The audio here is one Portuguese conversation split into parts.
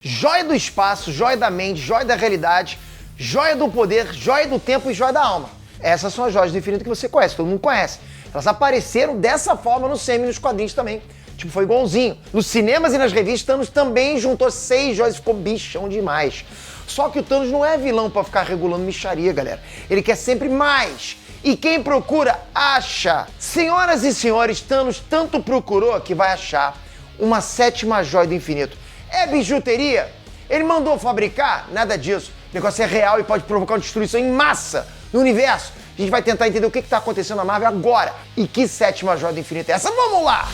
Joia do espaço, joia da mente, joia da realidade, joia do poder, joia do tempo e joia da alma. Essas são as joias do infinito que você conhece, todo mundo conhece. Elas apareceram dessa forma no semi e nos quadrinhos também. Tipo, foi igualzinho. Nos cinemas e nas revistas, Thanos também juntou 6 joias e ficou bichão demais. Só que o Thanos não é vilão pra ficar regulando mixaria, galera. Ele quer sempre mais. E quem procura, acha. Senhoras e senhores, Thanos tanto procurou que vai achar uma 7ª joia do infinito. É bijuteria? Ele mandou fabricar? Nada disso. O negócio é real e pode provocar uma destruição em massa no universo. A gente vai tentar entender o que está acontecendo na Marvel agora. E que 7ª joia do infinito é essa? Vamos lá!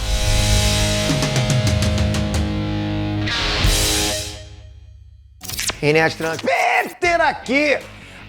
Enéas Trans, Peter aqui!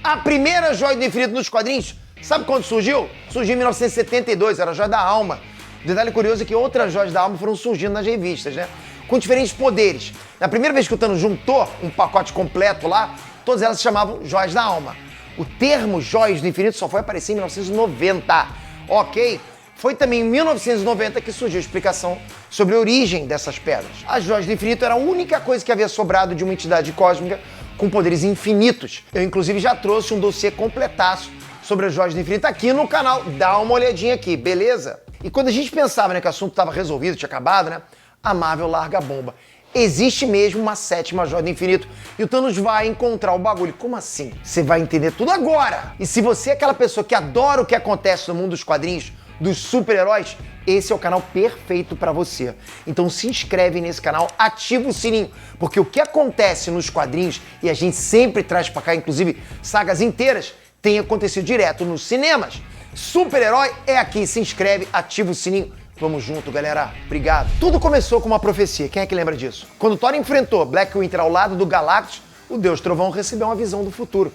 A primeira joia do infinito nos quadrinhos, sabe quando surgiu? Surgiu em 1972, era a joia da alma. O detalhe curioso é que outras joias da alma foram surgindo nas revistas, né? Com diferentes poderes. Na primeira vez que o Thanos juntou um pacote completo lá, todas elas se chamavam joias da alma. O termo joias do infinito só foi aparecer em 1990, ok? Foi também em 1990 que surgiu a explicação sobre a origem dessas pedras. As joias do infinito era a única coisa que havia sobrado de uma entidade cósmica com poderes infinitos. Eu, inclusive, já trouxe um dossiê completaço sobre as joias do infinito aqui no canal. Dá uma olhadinha aqui, beleza? E quando a gente pensava, né, que o assunto estava resolvido, tinha acabado, né? A Marvel larga a bomba. Existe mesmo uma 7ª joia do infinito e o Thanos vai encontrar o bagulho. Como assim? Você vai entender tudo agora! E se você é aquela pessoa que adora o que acontece no mundo dos quadrinhos, dos super-heróis, esse é o canal perfeito pra você. Então se inscreve nesse canal, ativa o sininho, porque o que acontece nos quadrinhos, e a gente sempre traz pra cá, inclusive sagas inteiras, tem acontecido direto nos cinemas. Super-herói é aqui, se inscreve, ativa o sininho. Vamos junto, galera. Obrigado. Tudo começou com uma profecia. Quem é que lembra disso? Quando Thor enfrentou Black Winter ao lado do Galactus, o Deus Trovão recebeu uma visão do futuro.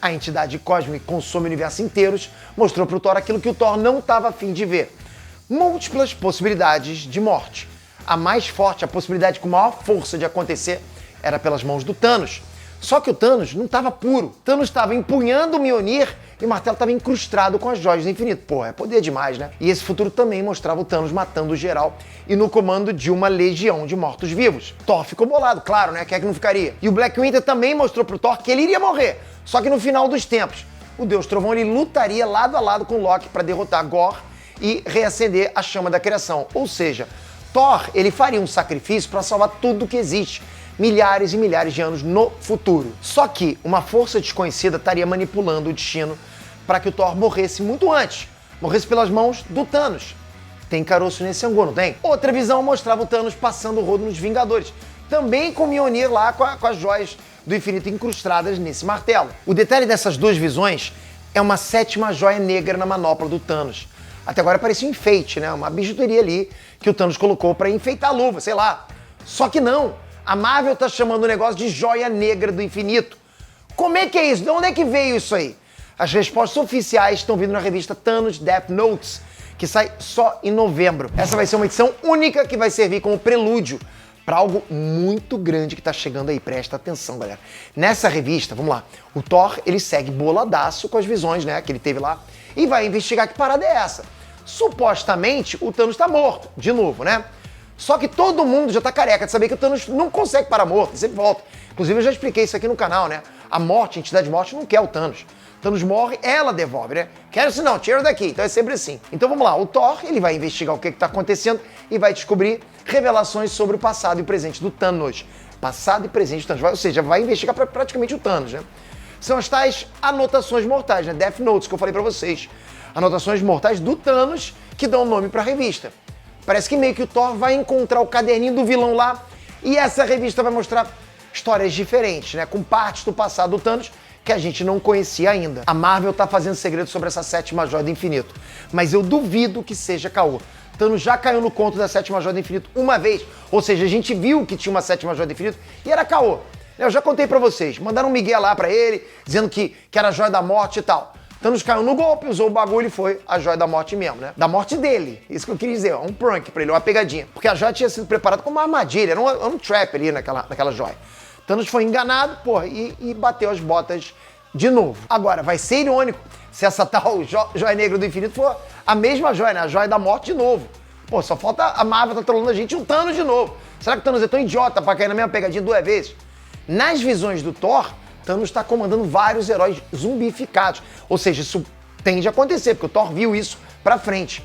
A entidade cósmica que consome o universo inteiro mostrou pro Thor aquilo que o Thor não estava afim de ver. Múltiplas possibilidades de morte. A mais forte, a possibilidade com maior força de acontecer, era pelas mãos do Thanos. Só que o Thanos não estava puro. Thanos estava empunhando o Mjolnir e o martelo estava incrustado com as joias do infinito. Pô, é poder demais, né? E esse futuro também mostrava o Thanos matando geral e no comando de uma legião de mortos-vivos. Thor ficou bolado, claro, né? Quem é que não ficaria? E o Black Winter também mostrou pro Thor que ele iria morrer. Só que no final dos tempos, o Deus Trovão ele lutaria lado a lado com Loki para derrotar Gorr e reacender a chama da criação. Ou seja, Thor ele faria um sacrifício para salvar tudo que existe. Milhares e milhares de anos no futuro. Só que uma força desconhecida estaria manipulando o destino para que o Thor morresse muito antes. Morresse pelas mãos do Thanos. Tem caroço nesse angu, não tem? Outra visão mostrava o Thanos passando o rodo nos Vingadores. Também com Mjolnir lá com as joias do infinito incrustadas nesse martelo. O detalhe dessas duas visões é uma 7ª joia negra na manopla do Thanos. Até agora parecia um enfeite, né? Uma bijuteria ali que o Thanos colocou para enfeitar a luva, sei lá. Só que não. A Marvel tá chamando o negócio de joia negra do infinito. Como é que é isso? De onde é que veio isso aí? As respostas oficiais estão vindo na revista Thanos Death Notes, que sai só em novembro. Essa vai ser uma edição única que vai servir como prelúdio para algo muito grande que tá chegando aí. Presta atenção, galera. Nessa revista, vamos lá, o Thor, ele segue boladaço com as visões, né, que ele teve lá, e vai investigar que parada é essa. Supostamente, o Thanos tá morto, de novo, né? Só que todo mundo já tá careca de saber que o Thanos não consegue parar morto, ele sempre volta. Inclusive eu já expliquei isso aqui no canal, né? A morte, a entidade morte não quer o Thanos. O Thanos morre, ela devolve, né? Quero isso não, tira daqui. Então é sempre assim. Então vamos lá, o Thor, ele vai investigar o que tá acontecendo e vai descobrir revelações sobre o passado e presente do Thanos. Passado e presente do Thanos, ou seja, vai investigar praticamente o Thanos, né? São as tais anotações mortais, né? Death Notes, que eu falei pra vocês. Anotações mortais do Thanos que dão nome pra revista. Parece que meio que o Thor vai encontrar o caderninho do vilão lá e essa revista vai mostrar histórias diferentes, né? Com partes do passado do Thanos que a gente não conhecia ainda. A Marvel tá fazendo segredo sobre essa 7ª joia do infinito, mas eu duvido que seja caô. Thanos já caiu no conto da 7ª joia do infinito uma vez, ou seja, a gente viu que tinha uma 7ª joia do infinito e era caô. Eu já contei pra vocês, mandaram um migué lá pra ele, dizendo que era a joia da morte e tal. Thanos caiu no golpe, usou o bagulho e foi a joia da morte mesmo, né? Da morte dele. Isso que eu queria dizer, um prank pra ele, uma pegadinha. Porque a joia tinha sido preparada como uma armadilha, era um trap ali naquela joia. Thanos foi enganado, porra, e bateu as botas de novo. Agora, vai ser irônico se essa tal joia negra do infinito for a mesma joia, né? A joia da morte de novo. Pô, só falta a Marvel tá trolando a gente e o Thanos de novo. Será que o Thanos é tão idiota pra cair na mesma pegadinha 2 vezes? Nas visões do Thor, Thanos está comandando vários heróis zumbificados. Ou seja, isso tende a acontecer, porque o Thor viu isso pra frente.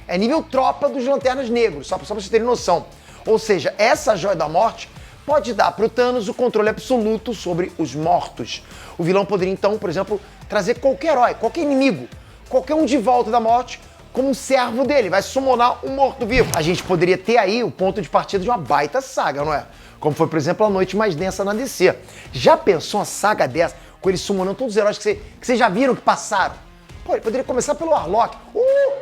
É nível tropa dos Lanternas Negros, só pra vocês terem noção. Ou seja, essa Joia da Morte pode dar pro Thanos o controle absoluto sobre os mortos. O vilão poderia então, por exemplo, trazer qualquer herói, qualquer inimigo, qualquer um de volta da morte como um servo dele, vai summonar um morto-vivo. A gente poderia ter aí o ponto de partida de uma baita saga, não é? Como foi, por exemplo, a Noite Mais Densa na DC. Já pensou uma saga dessa, com eles summonando todos os heróis que vocês já viram que passaram? Pô, ele poderia começar pelo Warlock.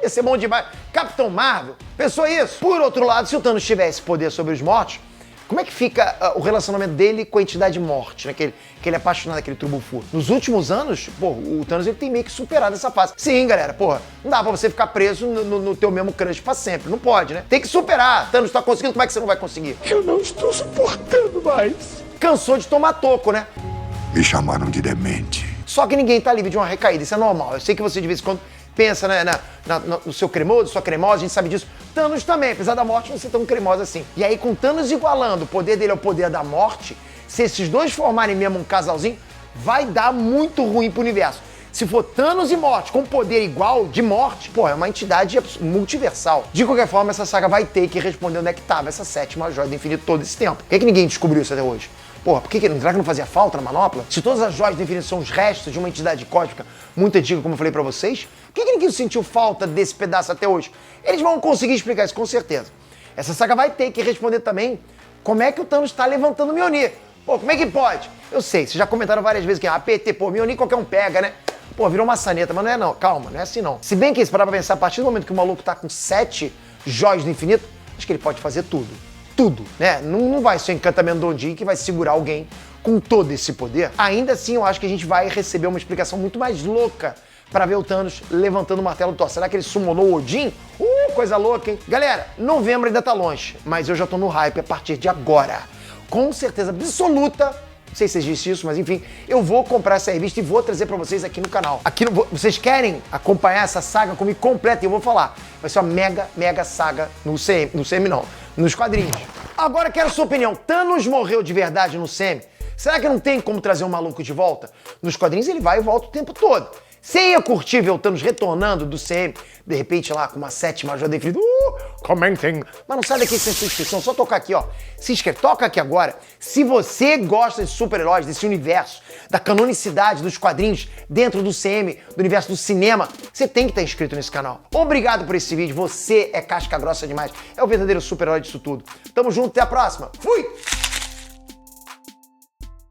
Ia ser bom demais. Capitão Marvel, pensou isso? Por outro lado, se o Thanos tivesse poder sobre os mortos, como é que fica o relacionamento dele com a entidade morte, né? Que ele é apaixonado, aquele Trubufu. Nos últimos anos, pô, o Thanos ele tem meio que superado essa fase. Sim, galera, porra, não dá pra você ficar preso no teu mesmo crush pra sempre. Não pode, né? Tem que superar. Thanos tá conseguindo, como é que você não vai conseguir? Eu não estou suportando mais. Cansou de tomar toco, né? Me chamaram de demente. Só que ninguém tá livre de uma recaída, isso é normal. Eu sei que você de vez em quando pensa, né, no seu cremoso, sua cremosa, a gente sabe disso. Thanos também, apesar da morte não ser tão cremosa assim. E aí, com Thanos igualando o poder dele ao poder da morte, se esses dois formarem mesmo um casalzinho, vai dar muito ruim pro universo. Se for Thanos e morte com poder igual de morte, pô, é uma entidade multiversal. De qualquer forma, essa saga vai ter que responder onde é que tava essa 7ª Joia do Infinito todo esse tempo. Por que ninguém descobriu isso até hoje? Porra, será que não fazia falta na manopla? Se todas as joias do infinito são os restos de uma entidade cósmica muito antiga, como eu falei pra vocês, por que ninguém sentiu falta desse pedaço até hoje? Eles vão conseguir explicar isso com certeza. Essa saga vai ter que responder também como é que o Thanos tá levantando o Mjolnir. Pô, como é que pode? Eu sei, vocês já comentaram várias vezes que PT, pô, Mjolnir qualquer um pega, né? Pô, virou maçaneta, mas não é não, calma, não é assim não. Se bem que, se parar pra pensar, a partir do momento que o maluco tá com 7 joias do infinito, acho que ele pode fazer tudo. Tudo, né? Não vai ser o encantamento do Odin que vai segurar alguém com todo esse poder. Ainda assim, eu acho que a gente vai receber uma explicação muito mais louca pra ver o Thanos levantando o martelo do Thor. Será que ele summonou o Odin? Coisa louca, hein? Galera, novembro ainda tá longe, mas eu já tô no hype a partir de agora. Com certeza absoluta, não sei se vocês disseram isso, mas enfim, eu vou comprar essa revista e vou trazer pra vocês aqui no canal. Vocês querem acompanhar essa saga comigo completa? E eu vou falar. Vai ser uma mega saga no CM não, nos quadrinhos. Agora quero sua opinião. Thanos morreu de verdade no CM? Será que não tem como trazer um maluco de volta? Nos quadrinhos ele vai e volta o tempo todo. Você ia curtir ver o Thanos retornando do CM, de repente lá com uma 7ª Joia do Infinito? Comentem! Mas não sai daqui sem sua inscrição, só tocar aqui, ó. Se inscreve, toca aqui agora. Se você gosta de super-heróis, desse universo, da canonicidade dos quadrinhos dentro do CM, do universo do cinema, você tem que estar inscrito nesse canal. Obrigado por esse vídeo, você é casca grossa demais. É o verdadeiro super-herói disso tudo. Tamo junto, até a próxima. Fui!